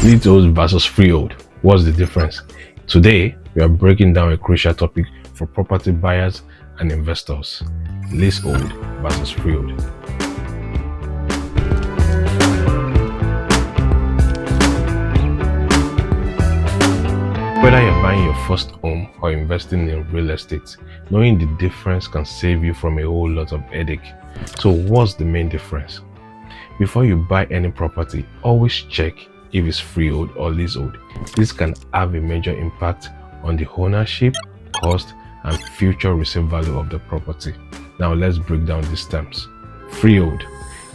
Leasehold versus freehold. What's the difference? Today, we are breaking down a crucial topic for property buyers and investors: leasehold versus freehold. Whether you're buying your first home or investing in real estate, knowing the difference can save you from a whole lot of headache. So what's the main difference? Before you buy any property, always check if it's freehold or leasehold. This can have a major impact on the ownership, cost, and future resale value of the property. Now let's break down these terms. Freehold.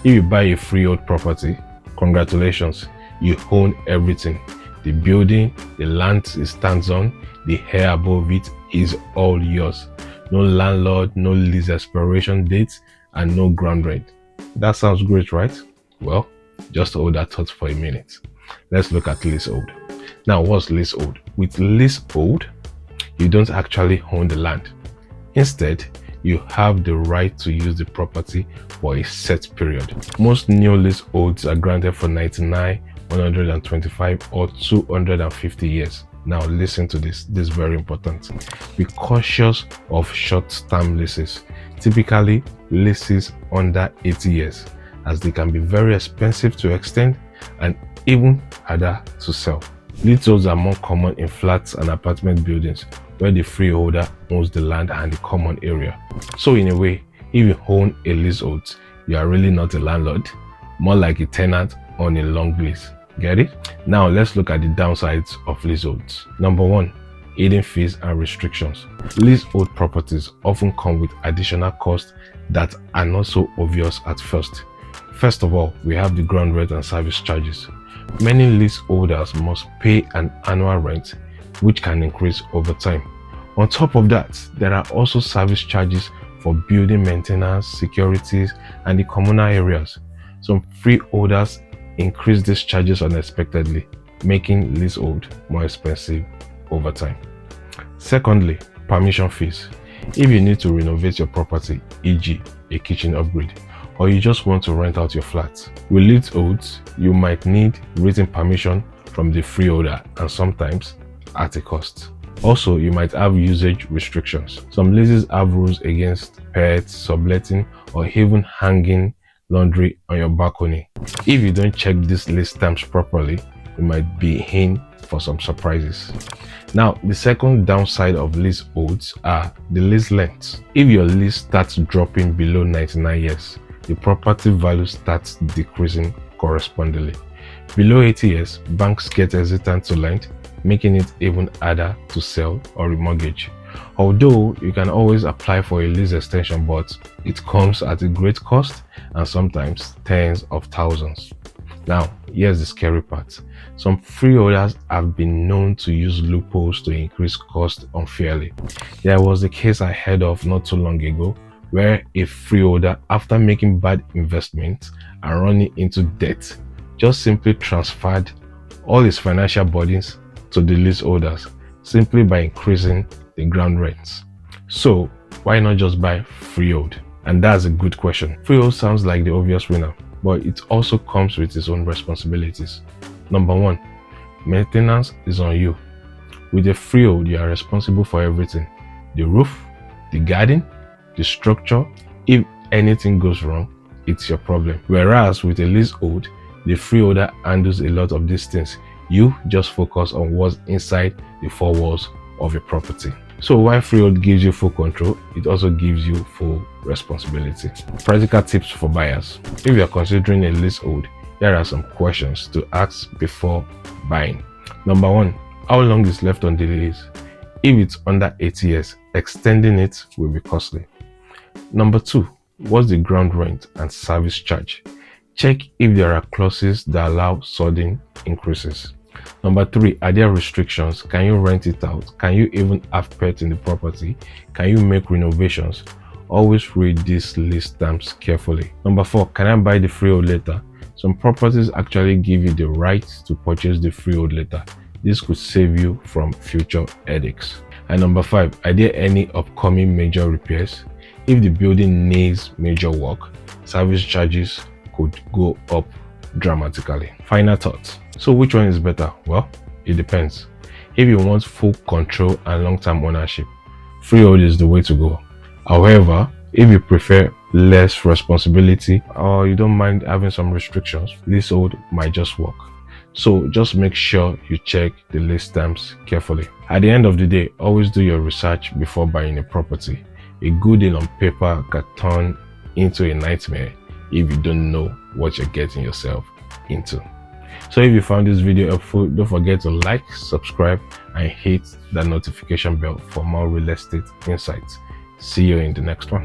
If you buy a freehold property, congratulations, you own everything. The building, the land it stands on, the air above it is all yours. No landlord, no lease expiration dates, and no ground rent. That sounds great, right? Well, just hold that thought for a minute. Let's look at leasehold. Now, what's leasehold? With leasehold, you don't actually own the land. Instead, you have the right to use the property for a set period. Most new leaseholds are granted for 99, 125, or 250 years. Now listen to this is very important. Be cautious of short-term leases, typically leases under 80 years, as they can be very expensive to extend and even harder to sell. Leaseholds are more common in flats and apartment buildings where the freeholder owns the land and the common area. So in a way, if you own a leasehold, you are really not a landlord, more like a tenant on a long lease. Get it? Now let's look at the downsides of leaseholds. Number one, hidden fees and restrictions. Leasehold properties often come with additional costs that are not so obvious at first. First of all, we have the ground rent and service charges. Many leaseholders must pay an annual rent, which can increase over time. On top of that, there are also service charges for building maintenance, securities, and the communal areas. Some freeholders increase these charges unexpectedly, making leasehold more expensive over time. Secondly, permission fees. If you need to renovate your property, e.g., a kitchen upgrade, or you just want to rent out your flat, with leaseholds, you might need written permission from the freeholder, and sometimes at a cost. Also, you might have usage restrictions. Some leases have rules against pets, subletting, or even hanging laundry on your balcony. If you don't check these lease terms properly, you might be in for some surprises. Now, the second downside of leaseholds are the lease lengths. If your lease starts dropping below 99 years, the property value starts decreasing correspondingly. Below 80 years, banks get hesitant to lend, making it even harder to sell or remortgage. Although you can always apply for a lease extension, but it comes at a great cost and sometimes tens of thousands. Now, here's the scary part. Some freeholders have been known to use loopholes to increase cost unfairly. There was a case I heard of not too long ago where a freeholder, after making bad investments and running into debt, just simply transferred all his financial burdens to the leaseholders simply by increasing the ground rents. So why not just buy freehold? And that's a good question. Freehold sounds like the obvious winner, but it also comes with its own responsibilities. Number one, maintenance is on you. With a freehold, you are responsible for everything: the roof, the garden, the structure. If anything goes wrong, it's your problem. Whereas with a leasehold, the freeholder handles a lot of these things. You just focus on what's inside the four walls of your property. So while freehold gives you full control, it also gives you full responsibility. Practical tips for buyers. If you are considering a leasehold, here are some questions to ask before buying. Number one, how long is left on the lease? If it's under 80 years, extending it will be costly. Number two, what's the ground rent and service charge? Check if there are clauses that allow sudden increases. Number three, are there restrictions? Can you rent it out? Can you even have pets in the property? Can you make renovations? Always read these lease terms carefully. Number four, can I buy the freehold later? Some properties actually give you the right to purchase the freehold later. This could save you from future headaches. And number five, are there any upcoming major repairs? If the building needs major work, service charges could go up dramatically. Final thoughts. So which one is better? Well, it depends. If you want full control and long-term ownership, freehold is the way to go. However, if you prefer less responsibility or you don't mind having some restrictions, leasehold might just work. So just make sure you check the lease terms carefully. At the end of the day, always do your research before buying a property. A good deal on paper can turn into a nightmare if you don't know what you're getting yourself into. So if you found this video helpful, don't forget to like, subscribe, and hit that notification bell for more real estate insights. See you in the next one.